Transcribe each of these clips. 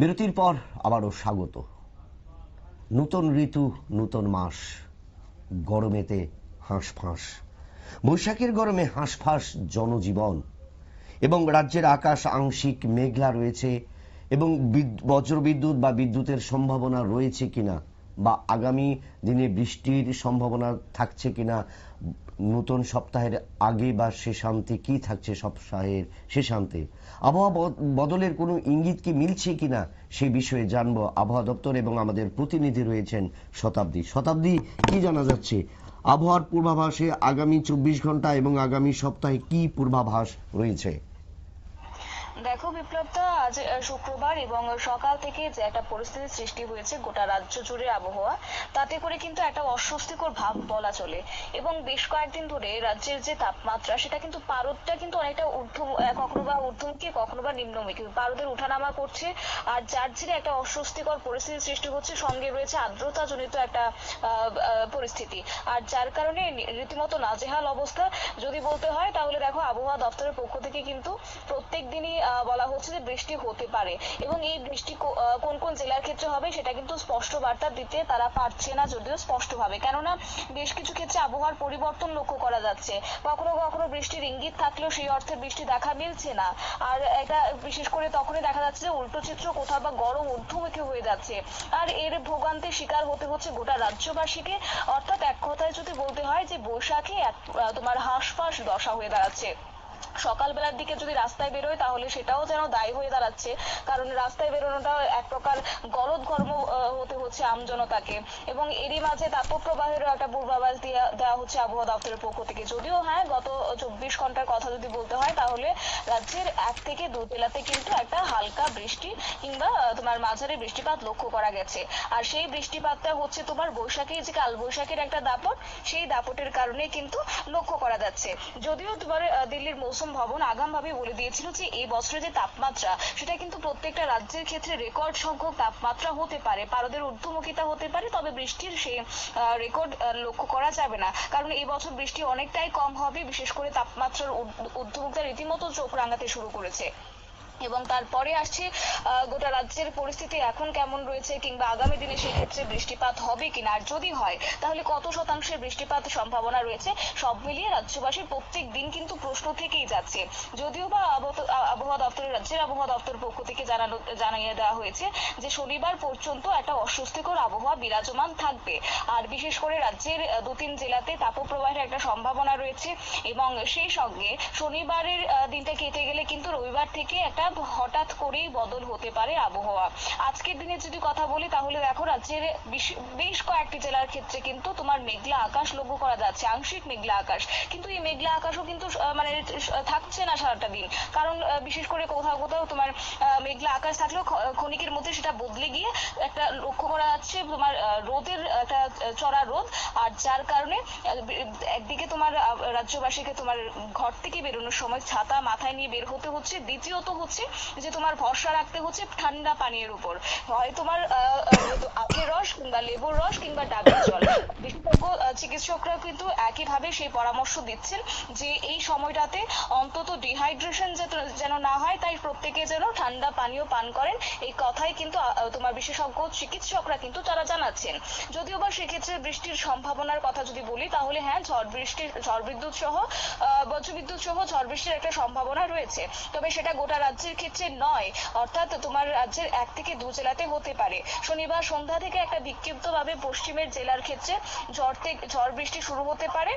বিরতির পর আবারও স্বাগত। নতুন ঋতু, নতুন মাস, গরমেতে হাঁসফাঁস। বৈশাখের গরমে হাঁসফাঁস জনজীবন এবং রাজ্যের আকাশ আংশিক মেঘলা রয়েছে এবং বজ্রবিদ্যুৎ বা বিদ্যুতের সম্ভাবনা রয়েছে কিনা বা আগামী দিনে বৃষ্টির সম্ভাবনা থাকছে কিনা, নতুন সপ্তাহের আগে বা শেষান্তে কি থাকছে সপ্তাহের শেষান্তে, আবহাওয়া বদলের কোনো ইঙ্গিত কি মিলছে কিনা সেই বিষয়ে জানবো আবহাওয়া দপ্তর এবং আমাদের প্রতিনিধি রয়েছেন শতাব্দী। শতাব্দী, কি জানা যাচ্ছে আবহাওয়ার পূর্বাভাসে আগামী 24 ঘন্টা এবং আগামী সপ্তাহে কি পূর্বাভাস রয়েছে? দেখো বিপ্লবদা, আজ শুক্রবার এবং সকাল থেকে যে একটা পরিস্থিতির সৃষ্টি হয়েছে গোটা রাজ্য জুড়ে আবহাওয়া, তাতে করে কিন্তু একটা অস্বস্তিকর ভাব বলা চলে। এবং বেশ কয়েকদিন ধরে রাজ্যের যে তাপমাত্রা, সেটা কিন্তু পারদটা কিন্তু অনেকটা কখনো বা ঊর্ধ্বমুখী কখনো বা নিম্নমুখী পারদের উঠানামা করছে। আর যার জেরে একটা অস্বস্তিকর পরিস্থিতির সৃষ্টি হচ্ছে, সঙ্গে রয়েছে আর্দ্রতা জনিত একটা পরিস্থিতি। আর যার কারণে রীতিমতো নাজেহাল অবস্থা যদি বলতে হয়, তাহলে দেখো আবহাওয়া দপ্তরের পক্ষ থেকে কিন্তু প্রত্যেক দিনই বলা হচ্ছে যে বৃষ্টি হতে পারে, এবং এই বৃষ্টি কোন কোন জেলার ক্ষেত্রে হবে সেটা কিন্তু স্পষ্ট বার্তা দিতে তারা পারছে না, যদিও স্পষ্টভাবে। কেননা বেশ কিছু ক্ষেত্রে আবহাওয়ার পরিবর্তন লক্ষ্য করা যাচ্ছে। কখনো কখনো বৃষ্টির ইঙ্গিত থাকলেও সেই অর্থে বৃষ্টি দেখা মিলছে না। আর এটা বিশেষ করে তখনই দেখা যাচ্ছে যে উল্টো চিত্র কোথাও বা গরম ঊর্ধ্বমুখী হয়ে যাচ্ছে। আর এর ভোগান্তির শিকার হতে হচ্ছে গোটা রাজ্যবাসীকে। অর্থাৎ এক কথায় যদি বলতে হয় যে বৈশাখে তোমার হাঁসফাঁস দশা হয়ে দাঁড়াচ্ছে। সকালবেলার দিকে যদি রাস্তায় বেরোয় তাহলে সেটাও যেন দায়ী হয়ে দাঁড়াচ্ছে, কারণ রাস্তায় বেরোনোটা এক প্রকার গলদঘর্ম হতে হচ্ছে আমজনতাকে। এবং এরই মাঝে তাপপ্রবাহেরও একটা পূর্বাভাস দেওয়া হচ্ছে আবহাওয়া দপ্তরের পক্ষ থেকে। যদিও হ্যাঁ, গত 24 ঘন্টার কথা যদি বলতে হয়, তাহলে রাজ্যের 1 থেকে 2 জেলাতে কিন্তু একটা হালকা বৃষ্টি কিংবা তোমার মাঝারি বৃষ্টিপাত লক্ষ্য করা গেছে। আর সেই বৃষ্টিপাতটা হচ্ছে তোমার বৈশাখী, যে কাল বৈশাখীর একটা দাপট, সেই দাপটের কারণে কিন্তু লক্ষ্য করা যাচ্ছে। যদিও তোমার দিল্লির মৌসুম ভবন আগামভাবে বলে দিয়েছিল যে এই বছরের যে তাপমাত্রা, সেটা কিন্তু প্রত্যেকটা রাজ্যের ক্ষেত্রে রেকর্ড সংখ্যক তাপমাত্রা হতে পারে, পারদের ঊর্ধ্বমুখিতা হতে পারে, তবে বৃষ্টির সেই রেকর্ড লক্ষ্য করা যাবে না। কারণ এই বছর বৃষ্টি অনেকটাই কম হবে, বিশেষ করে তাপমাত্রার ঊর্ধ্বমুখিতা রীতিমতো চোখ রাঙাতে শুরু করেছে। এবং তারপরে আসছে গোটা রাজ্যের পরিস্থিতি এখন কেমন রয়েছে, কিংবা আগামী দিনে সেক্ষেত্রে বৃষ্টিপাত হবে কিনা, আর যদি হয় তাহলে কত শতাংশের বৃষ্টিপাত সম্ভাবনা রয়েছে। সব মিলিয়ে রাজ্যবাসীর প্রত্যেক দিন কিন্তু প্রশ্ন থেকেই যাচ্ছে। যদিও বা আবহাওয়া দপ্তরের, রাজ্যের আবহাওয়া দপ্তরের পক্ষ থেকে জানিয়ে দেওয়া হয়েছে যে শনিবার পর্যন্ত একটা অস্বস্তিকর আবহাওয়া বিরাজমান থাকবে। আর বিশেষ করে রাজ্যের 2-3 জেলাতে তাপপ্রবাহের একটা সম্ভাবনা রয়েছে। এবং সেই সঙ্গে শনিবারের দিনটা কেটে গেলে কিন্তু রবিবার থেকে একটা হঠাৎ করেই বদল হতে পারে আবহাওয়া। আজকের দিনে যদি কথা বলি, তাহলে দেখো রাজ্যের বেশ কয়েকটি জেলার ক্ষেত্রে কিন্তু তোমার মেঘলা আকাশ লক্ষ্য করা যাচ্ছে, আংশিক মেঘলা আকাশ। কিন্তু এই মেঘলা আকাশও কিন্তু মানে থাকছে না সারাটা দিন, কারণ বিশেষ করে কোথাও কোথাও তোমার মেঘলা আকাশ থাকলেও ক্ষণিকের মধ্যে সেটা বদলে গিয়ে একটা লক্ষ্য করা যাচ্ছে তোমার রোদের একটা চড়া রোদ। আর যার কারণে একদিকে তোমার রাজ্যবাসীকে তোমার ঘর থেকে বেরোনোর সময় ছাতা মাথায় নিয়ে বের হতে হচ্ছে, দ্বিতীয়ত হচ্ছে যে তোমার ভরসা রাখতে হচ্ছে ঠান্ডা পানীয়ের উপর, হয় তোমার আখের রস কিংবা লেবুর রস কিংবা ডাবের জল। বিশেষজ্ঞ চিকিৎসকরা কিন্তু একইভাবে সেই পরামর্শ দিচ্ছেন যে এই সময়টাতে অন্তত ডিহাইড্রেশন যেন না হয়, তাই প্রত্যেকে যেন ঠান্ডা পানীয় পান করেন, এই কথাই কিন্তু তোমার বিশেষজ্ঞ চিকিৎসকরা কিন্তু তারা জানাচ্ছেন। যদিও বা সেক্ষেত্রে বৃষ্টির সম্ভাবনার কথা যদি বলি, তাহলে হ্যাঁ, ঝড় বিদ্যুৎ সহ বজ্রবিদ্যুৎ সহ ঝড় বৃষ্টির একটা সম্ভাবনা রয়েছে। তবে সেটা গোটা রাজ্যের ক্ষেত্রে নয়, অর্থাৎ তোমার রাজ্যের 1 থেকে 2 জেলাতে হতে পারে। শনিবার সন্ধ্যা থেকে একটা বিক্ষিপ্তভাবে পশ্চিমের জেলার ক্ষেত্রে ঝড় বৃষ্টি শুরু হতে পারে।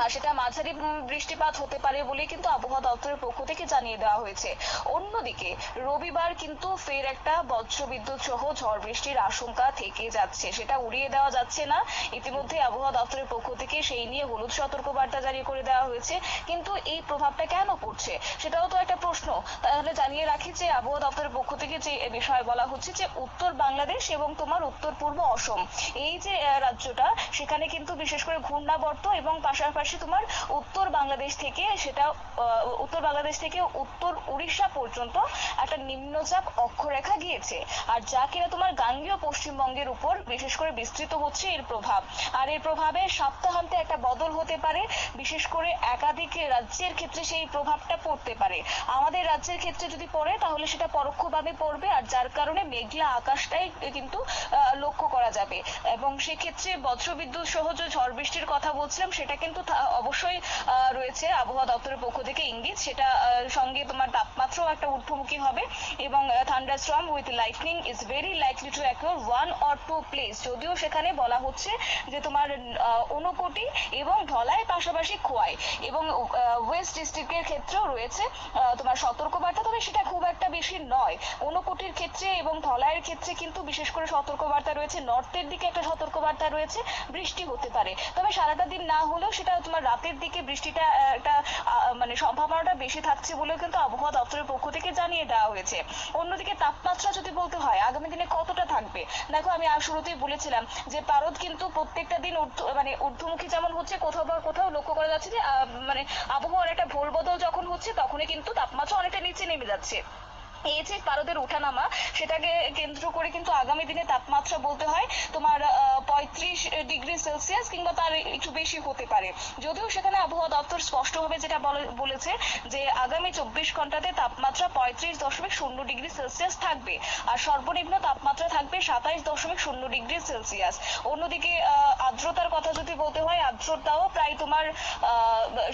আর সেটা মাঝারি বৃষ্টিপাত হতে পারে বলে কিন্তু আবহাওয়া দপ্তরের পক্ষ থেকে জানিয়ে দেওয়া হয়েছে। অন্যদিকে রবিবার কিন্তু ফের একটা বজ্রবিদ্যুৎ সহ ঝড় বৃষ্টির আশঙ্কা থেকে যাচ্ছে, সেটা উড়িয়ে দেওয়া যাচ্ছে না। ইতিমধ্যে আবহাওয়া দপ্তরের পক্ষ থেকে সেই নিয়ে হলুদ সতর্কবার্তা জারি করে দেওয়া হয়েছে। কিন্তু এই প্রভাবটা কেন পড়ছে সেটাও তো একটা প্রশ্ন। তাহলে জানিয়ে রাখি যে আবহাওয়া দপ্তরের পক্ষ থেকে যে বিষয়ে বলা হচ্ছে যে উত্তর বাংলাদেশ এবং তোমার উত্তর পূর্ব অসম, এই যে রাজ্যটা, সেখানে কিন্তু বিশেষ করে ঘূর্ণাবর্ত এবং পাশাপাশি পাশাপাশি তোমার উত্তর বাংলাদেশ থেকে উত্তর উড়িষ্যা পর্যন্ত একটা নিম্নচাপ অক্ষরেখা গিয়েছে, আর যা কিনা তোমার গাঙ্গেয় পশ্চিমবঙ্গের উপর বিশেষ করে বিস্তৃত হচ্ছে এর প্রভাব। আর এর প্রভাবে সপ্তাহান্তে একটা বদল হতে পারে, বিশেষ করে একাধিক রাজ্যের ক্ষেত্রে সেই প্রভাবটা পড়তে পারে। আমাদের রাজ্যের ক্ষেত্রে যদি পড়ে তাহলে সেটা পরোক্ষভাবে পড়বে, আর যার কারণে মেঘলা আকাশটাই কিন্তু লক্ষ্য করা যাবে। এবং সেক্ষেত্রে বজ্রবিদ্যুৎ সহ যে ঝড় বৃষ্টির কথা বলছিলাম সেটা কিন্তু অবশ্যই রয়েছে আবহাওয়া দপ্তরের পক্ষ থেকে ইঙ্গিত, সেটা সঙ্গে তোমার তাপমাত্রাও একটা ঊর্ধ্বমুখী হবে। এবং thunderstorm with lightning is very likely to অ্যাকিউর 1 or 2 place, যদিও সেখানে বলা হচ্ছে যে তোমার ঊনকোটি এবং ধলাই পাশাপাশি খোয়াই এবং ওয়েস্ট ডিস্ট্রিক্টের ক্ষেত্রেও রয়েছে তোমার সতর্কবার্তা, তবে সেটা খুব একটা বেশি নয়। ঊনকোটির ক্ষেত্রে এবং ধলাইয়ের ক্ষেত্রে কিন্তু বিশেষ করে সতর্কবার্তা রয়েছে, নর্থের দিকে একটা সতর্কবার্তা রয়েছে, বৃষ্টি হতে পারে, তবে সারাটা দিন না হলেও সেটা তোমার রাতের দিকে বৃষ্টিটা একটা মানে সম্ভাবনাটা বেশি থাকছে বলেও কিন্তু আবহাওয়া দপ্তরের পক্ষ থেকে জানিয়ে দেওয়া হয়েছে। অন্যদিকে তাপমাত্রা যদি বলতে হয় আগামী দিনে কতটা থাকবে, দেখো আমি শুরুতেই বলেছিলাম যে পারদ কিন্তু প্রত্যেকটা দিন ঊর্ধ্বমুখী যেমন হচ্ছে, কোথাও বা কোথাও লক্ষ্য করা যাচ্ছে যে মানে আবহাওয়ার একটা ভোর বদল যখন হচ্ছে তখনই কিন্তু তাপমাত্রা অনেকটা নিচে নেমে যাচ্ছে। এই যে পারদের ওঠানামা সেটাকে কেন্দ্র করে কিন্তু আগামী দিনে তাপমাত্রা বলতে হয় তোমার 35°C কিংবা তার একটু বেশি হতে পারে, যদিও সেখানে আবহাওয়া দপ্তর স্পষ্টভাবে যেটা বলেছে যে আগামী 24 ঘন্টাতে তাপমাত্রা 35.0°C থাকবে, আর সর্বনিম্ন তাপমাত্রা থাকবে 27.0°C। অন্যদিকে আর্দ্রতার কথা যদি বলতে হয়, আর্দ্রতাও প্রায় তোমার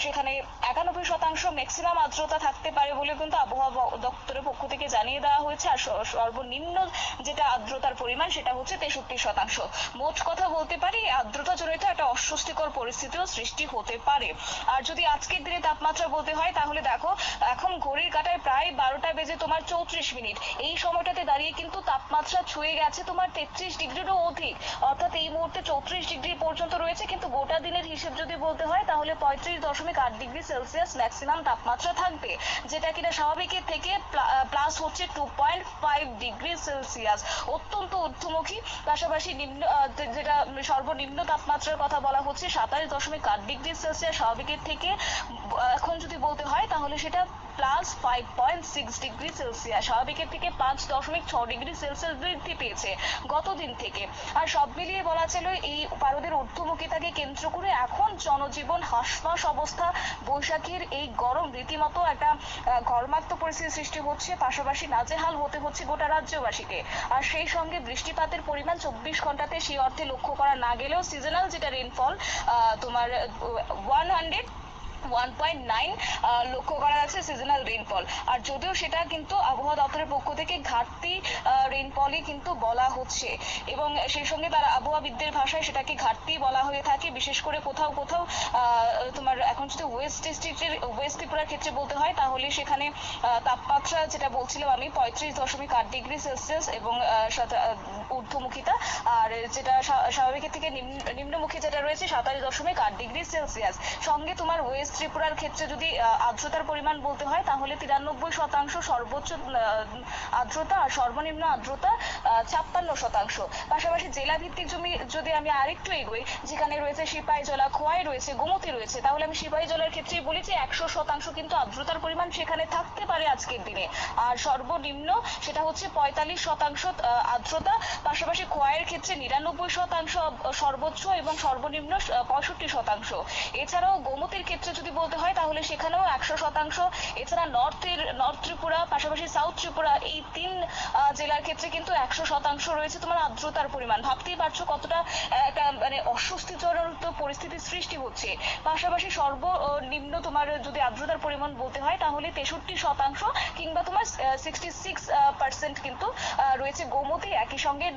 সেখানে 91% ম্যাক্সিমাম আর্দ্রতা থাকতে পারে বলে কিন্তু আবহাওয়া দপ্তরের পক্ষ থেকে জানিয়ে দেওয়া হয়েছে। আর সর্বনিম্ন যেটা আর্দ্রতার পরিমাণ সেটা হচ্ছে 63%। মোট কথা বলতে পারি আর্দ্রতা জনিত একটা অস্বস্তিকর পরিস্থিতিও সৃষ্টি হতে পারে। আর যদি আজকের দিনে তাপমাত্রা বলতে হয় তাহলে দেখো এখন ঘড়ির কাঁটায় প্রায় 12টা বেজে তোমার 34 মিনিট, এই সময়টাতে দাঁড়িয়ে কিন্তু তাপমাত্রা ছুঁয়ে গেছে তোমার 33°ও অধিক, অর্থাৎ এই মুহূর্তে 34° পর্যন্ত রয়েছে। কিন্তু গোটা দিনের হিসেব যদি বলতে হয় তাহলে 35.8°C ম্যাক্সিমাম তাপমাত্রা থাকবে, যেটা কিনা স্বাভাবিকের থেকে প্লাস হচ্ছে 2.5°C, অত্যন্ত ঊর্ধ্বমুখী। পাশাপাশি নিম্ন যেটা সর্বনিম্ন তাপমাত্রার কথা বলা হচ্ছে 27.8°C, স্বাভাবিকের থেকে এখন যদি বলতে হয় তাহলে সেটা প্লাস 5.6°C, স্বাভাবিকের থেকে 5.6°C বৃদ্ধি পেয়েছে গত দিন থেকে। আর সব মিলিয়ে বলা চল এই পারদের ঊর্ধ্বমুখিতাকে কেন্দ্র করে এখন জনজীবন হাঁসফাঁস অবস্থা, বৈশাখীর এই গরম রীতিমতো একটা ঘর্মাক্ত পরিস্থিতি সৃষ্টি হচ্ছে, পাশাপাশি নাজেহাল হতে হচ্ছে গোটা রাজ্যবাসীকে। আর সেই সঙ্গে বৃষ্টিপাতের পরিমাণ 24 ঘন্টাতে সেই অর্থে লক্ষ্য করা না গেলেও সিজনাল যেটা রেইনফল তোমার 101.9 লক্ষ্য করা যাচ্ছে সিজনাল রেইনফল। আর যদিও সেটা কিন্তু আবহাওয়া দপ্তরের পক্ষ থেকে ঘাটতি রেইনফলই কিন্তু বলা হচ্ছে, এবং সেই সঙ্গে তার আবহাওয়াবিদদের ভাষায় সেটাকে ঘাটতি বলা হয়ে থাকে। বিশেষ করে কোথাও কোথাও তোমার এখন যদি ওয়েস্ট ডিস্ট্রিক্টের ওয়েস্ট ত্রিপুরার ক্ষেত্রে বলতে হয় তাহলে সেখানে তাপমাত্রা যেটা বলছিলাম আমি 35.8°C এবং ঊর্ধ্বমুখিতা, আর যেটা স্বাভাবিকের থেকে নিম্নমুখী যেটা রয়েছে 27.8°C। সঙ্গে তোমার ওয়েস্ট ত্রিপুরার ক্ষেত্রে যদি আর্দ্রতার পরিমাণ বলতে হয় তাহলে 93% সর্বোচ্চ আর্দ্রতা, আর সর্বনিম্ন আর্দ্রতা 56%। পাশাপাশি জেলা ভিত্তিক জমি যদি আমি আরেকটু এগোই, যেখানে রয়েছে সিপাহীজলা, খোয়াই রয়েছে, গোমতী রয়েছে, তাহলে আমি সিপাহীজলার ক্ষেত্রেই বলি যে 100% কিন্তু আর্দ্রতার পরিমাণ সেখানে থাকতে পারে আজকের দিনে, আর সর্বনিম্ন সেটা হচ্ছে 45% আর্দ্রতা। পাশাপাশি খোয়াইয়ের ক্ষেত্রে 99% সর্বোচ্চ এবং সর্বনিম্ন 65%। এছাড়াও গোমতীর ক্ষেত্রে যদি বলতে হয় তাহলে সেখানেও 100%। এছাড়া নর্থ ত্রিপুরা, পাশাপাশি সাউথ ত্রিপুরা, এই 3 জেলার ক্ষেত্রে কিন্তু 100% রয়েছে তোমার আর্দ্রতার পরিমাণ। ভাবতেই পারছো কতটা একটা মানে অস্বস্তিজনক পরিস্থিতি সৃষ্টি হচ্ছে। পাশাপাশি সর্বনিম্ন তোমার যদি আর্দ্রতার পরিমাণ বলতে হয় তাহলে 63% কিংবা তোমার 66% কিন্তু রয়েছে গোমতী, একই সঙ্গে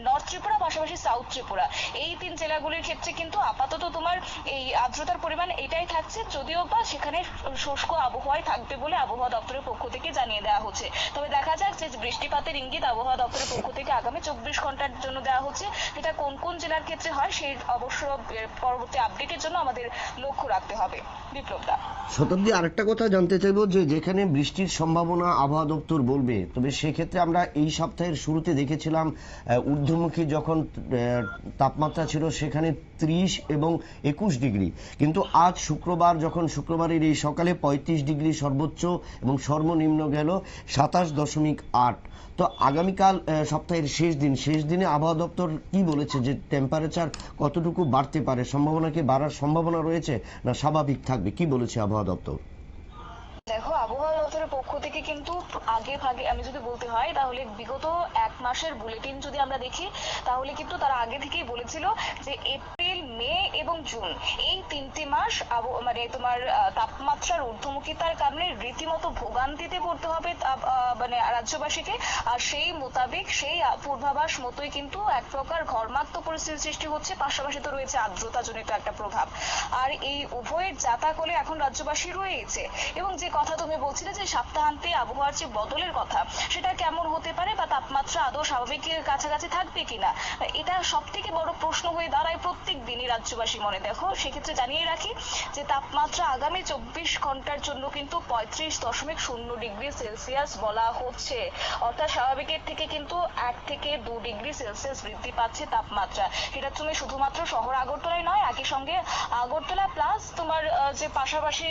নর্থ ত্রিপুরা, পাশাপাশি সাউথ ত্রিপুরা, এই 3 জেলাগুলির ক্ষেত্রে কিন্তু আপাতত তোমার এই আর্দ্রতার পরিমাণ এটাই থাকছে, যদিও বা সেখানে শুষ্ক আবহাওয়ায় থাকবে বলে আবহাওয়া দপ্তরের পক্ষ থেকে জানিয়ে দেওয়া হচ্ছে। তবে দেখা যাক যে বৃষ্টিপাতের ইঙ্গিত আবহাওয়া দপ্তরের পক্ষ থেকে আগামী 24 ঘন্টার জন্য দেওয়া হচ্ছে, এটা কোন কোন জেলার ক্ষেত্রে হয় সেই অবশ্য পরবর্তী আপডেটের জন্য আমাদের লক্ষ্য রাখতে হবে। বিপ্লবদা, শতাব্দী, আরেকটা কথা জানতে চাইবো যে যেখানে বৃষ্টির সম্ভাবনা আবহাওয়া দপ্তর বলবে, তবে সেক্ষেত্রে আমরা এই সপ্তাহের মাসের শুরুতে দেখেছিলাম ঊর্ধ্বমুখী যখন তাপমাত্রা ছিল সেখানে 30 এবং 21 ডিগ্রি, কিন্তু আজ শুক্রবার যখন শুক্রবারের এই সকালে 35 ডিগ্রি সর্বোচ্চ এবং সর্বনিম্ন গেল 27.8। তো আগামীকাল সপ্তাহের শেষ দিনে আবহাওয়া দপ্তর কি বলেছে যে টেম্পারেচার কতটুকু বাড়তে পারে, সম্ভাবনা কি বাড়ার সম্ভাবনা রয়েছে না স্বাভাবিক থাকবে, কি বলেছে আবহাওয়া দপ্তর? দেখো, আবহাওয়া দপ্তরের পক্ষ থেকে কিন্তু আগে ভাগে আমি যদি বলতে হয় তাহলে বিগত এক মাসের বুলেটিন যদি আমরা দেখি তাহলে কিন্তু তারা আগে থেকেই বলেছিল যে এপ্রিল, মে এবং জুন এই 3টি মাস মানে তোমার তাপমাত্রার ঊর্ধ্বমুখিতার কারণে রীতিমতো ভোগান্তিতে পড়তে হবে মানে রাজ্যবাসীকে। আর সেই মোতাবেক সেই পূর্বাভাস মতোই কিন্তু এক প্রকার ঘর্মাক্ত পরিস্থিতির সৃষ্টি হচ্ছে, পাশাপাশি তো রয়েছে আর্দ্রতাজনিত একটা প্রভাব। আর এই উভয়ের জাতাকলে এখন রাজ্যবাসী রয়েছে। এবং যে কথা তুমি বলছিলে যে সপ্তাহান্তে আবহাওয়ার যে বদলের কথা, সেটা কেমন হতে পারে বা তাপমাত্রা আদৌ স্বাভাবিকের কাছাকাছি থাকবে কিনা, এটা সব থেকে বড় প্রশ্ন হয়ে দাঁড়ায় প্রত্যেক দিনই রাজ্যবাসী মনে। দেখো, সেক্ষেত্রে জানিয়ে রাখি যে তাপমাত্রা আগামী 24 ঘন্টার জন্য কিন্তু 35.0 ডিগ্রি সেলসিয়াস বলা হচ্ছে, অর্থাৎ স্বাভাবিকের থেকে কিন্তু 1 থেকে 2 ডিগ্রি সেলসিয়াস বৃদ্ধি পাচ্ছে তাপমাত্রা। সেটা তুমি শুধুমাত্র শহর আগরতলায় নয়, একই সঙ্গে আগরতলা প্লাস তোমার যে পাশাপাশি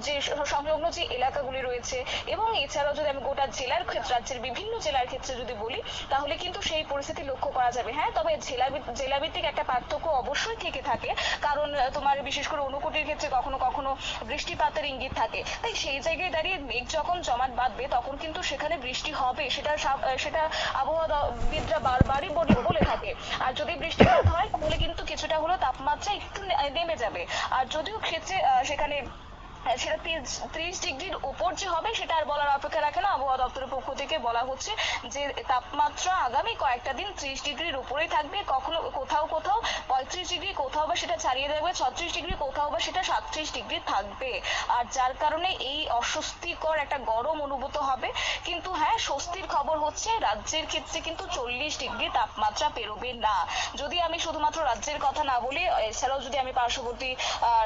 যে সংলগ্ন যে এলাকাগুলি রয়েছে এবং এছাড়াও যদি আমি গোটা জেলার ক্ষেত্রে, রাজ্যের বিভিন্ন জেলার ক্ষেত্রে যদি বলি তাহলে কিন্তু সেই পরিস্থিতি লক্ষ্য করা যাবে। হ্যাঁ, তবে জেলাভিত্তিক একটা পার্থক্য অবশ্যই থেকে থাকে, কারণ তোমার বিশেষ করে ঊনকোটির ক্ষেত্রে কখনো কখনো বৃষ্টিপাতের ইঙ্গিত থাকে। তাই সেই জায়গায় দাঁড়িয়ে মেঘ যখন জমাট বাঁধবে তখন কিন্তু সেখানে বৃষ্টি হবে, সেটা আবহাওয়াবিদরা বারবারই বলে থাকে। আর যদি বৃষ্টিপাত হয় তাহলে কিন্তু কিছুটা হলেও তাপমাত্রা একটু নেমে যাবে। আর যদিও ক্ষেত্রে সেখানে সেটা 30 ডিগ্রির উপর যে হবে সেটা আর বলার অপেক্ষা রাখে না। আবহাওয়া দপ্তরের পক্ষ থেকে বলা হচ্ছে যে তাপমাত্রা আগামী কয়েকটা দিন 30 ডিগ্রির উপরেই থাকবে, কখনো কোথাও 35 ডিগ্রি, কোথাও বা সেটা ছাড়িয়ে যাবে 36 ডিগ্রি, কোথাও বা সেটা 37 ডিগ্রি থাকবে। আর যার কারণে এই অস্বস্তিকর একটা গরম অনুভূত হবে। কিন্তু হ্যাঁ, স্বস্তির খবর হচ্ছে রাজ্যের ক্ষেত্রে কিন্তু 40 ডিগ্রি তাপমাত্রা পেরোবে না। যদি আমি শুধুমাত্র রাজ্যের কথা না বলি, এছাড়াও যদি আমি পার্শ্ববর্তী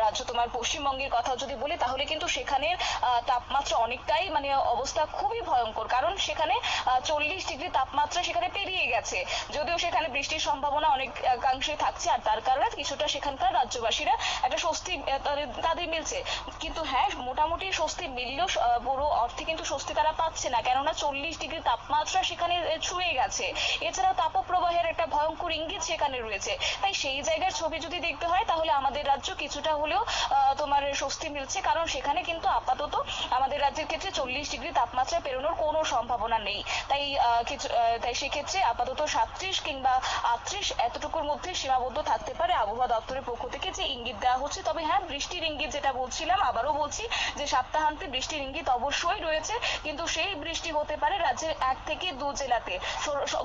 রাজ্য তোমার পশ্চিমবঙ্গের কথা যদি বলি তাহলে কিন্তু সেখানে তাপমাত্রা অনেকটাই মানে অবস্থা খুবই ভয়ঙ্কর, কারণ সেখানে 40 ডিগ্রি তাপমাত্রা সেখানে পেরিয়ে গেছে। যদিও সেখানে বৃষ্টির সম্ভাবনা অনেকাংশে থাকছে, আর তার কারণে কিছুটা সেখানকার রাজ্যবাসীরা একটা স্বস্তি তাদের মিলছে। কিন্তু হ্যাঁ, মোটামুটি স্বস্তি মিললেও পুরো অর্থে কিন্তু স্বস্তি তারা পাচ্ছে না, কেননা 40 ডিগ্রি তাপমাত্রা সেখানে ছুঁয়ে গেছে। এছাড়াও তাপপ্রবাহের একটা ভয়ঙ্কর ইঙ্গিত সেখানে রয়েছে। তাই সেই জায়গার ছবি যদি দেখতে হয় তাহলে আমাদের রাজ্য কিছুটা হলেও তোমার স্বস্তি মিলছে, কারণ সেখানে কিন্তু আপাতত আমাদের রাজ্যের ক্ষেত্রে 40 ডিগ্রি তাপমাত্রা পেরোনোর কোনো সম্ভাবনা নেই। তাই সেক্ষেত্রে আপাতত 37 কিংবা 38 এতটুকুর মধ্যে সীমাবদ্ধ থাকতে পারে আবহাওয়া দপ্তরের পক্ষ থেকে যে ইঙ্গিত দেওয়া হচ্ছে। তবে হ্যাঁ, বৃষ্টির ইঙ্গিত যেটা বলছিলাম, আবারও বলছি যে সপ্তাহান্তে বৃষ্টির ইঙ্গিত অবশ্যই রয়েছে, কিন্তু সেই বৃষ্টি হতে পারে রাজ্যের 1 থেকে 2 জেলাতে।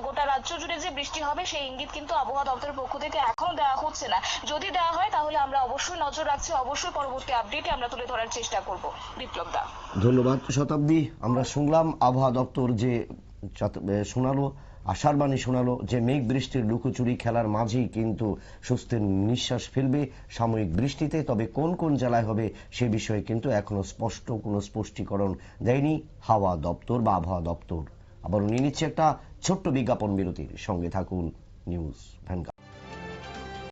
গোটা রাজ্য জুড়ে যে বৃষ্টি হবে সেই ইঙ্গিত কিন্তু আবহাওয়া দপ্তরের পক্ষ থেকে এখনো দেওয়া হচ্ছে না। যদি দেওয়া হয় তাহলে আমরা অবশ্যই নজর রাখছি, অবশ্যই পরবর্তী আপডেটে আমরা তুলে ধরার চেষ্টা করব। বিপ্লব দা, ধন্যবাদ। শতাব্দী, আমরা শুনলাম আবহাওয়া দপ্তর যে শোনালো, আশার বাণী শোনালো যে মেঘ বৃষ্টির লুকোচুরি খেলার মাঝেই কিন্তু স্বস্তির নিঃশ্বাস ফেলবে সাময়িক বৃষ্টিতে। তবে কোন কোন জেলায় হবে সে বিষয়ে কিন্তু এখনো স্পষ্ট কোনো স্পষ্টীকরণ দেয়নি হাওয়া দপ্তর বা আবহাওয়া দপ্তর। আবার নিয়ে নিচ্ছে একটা ছোট্ট বিজ্ঞাপন বিরতির, সঙ্গে থাকুন নিউজ ভ্যানগার্ড।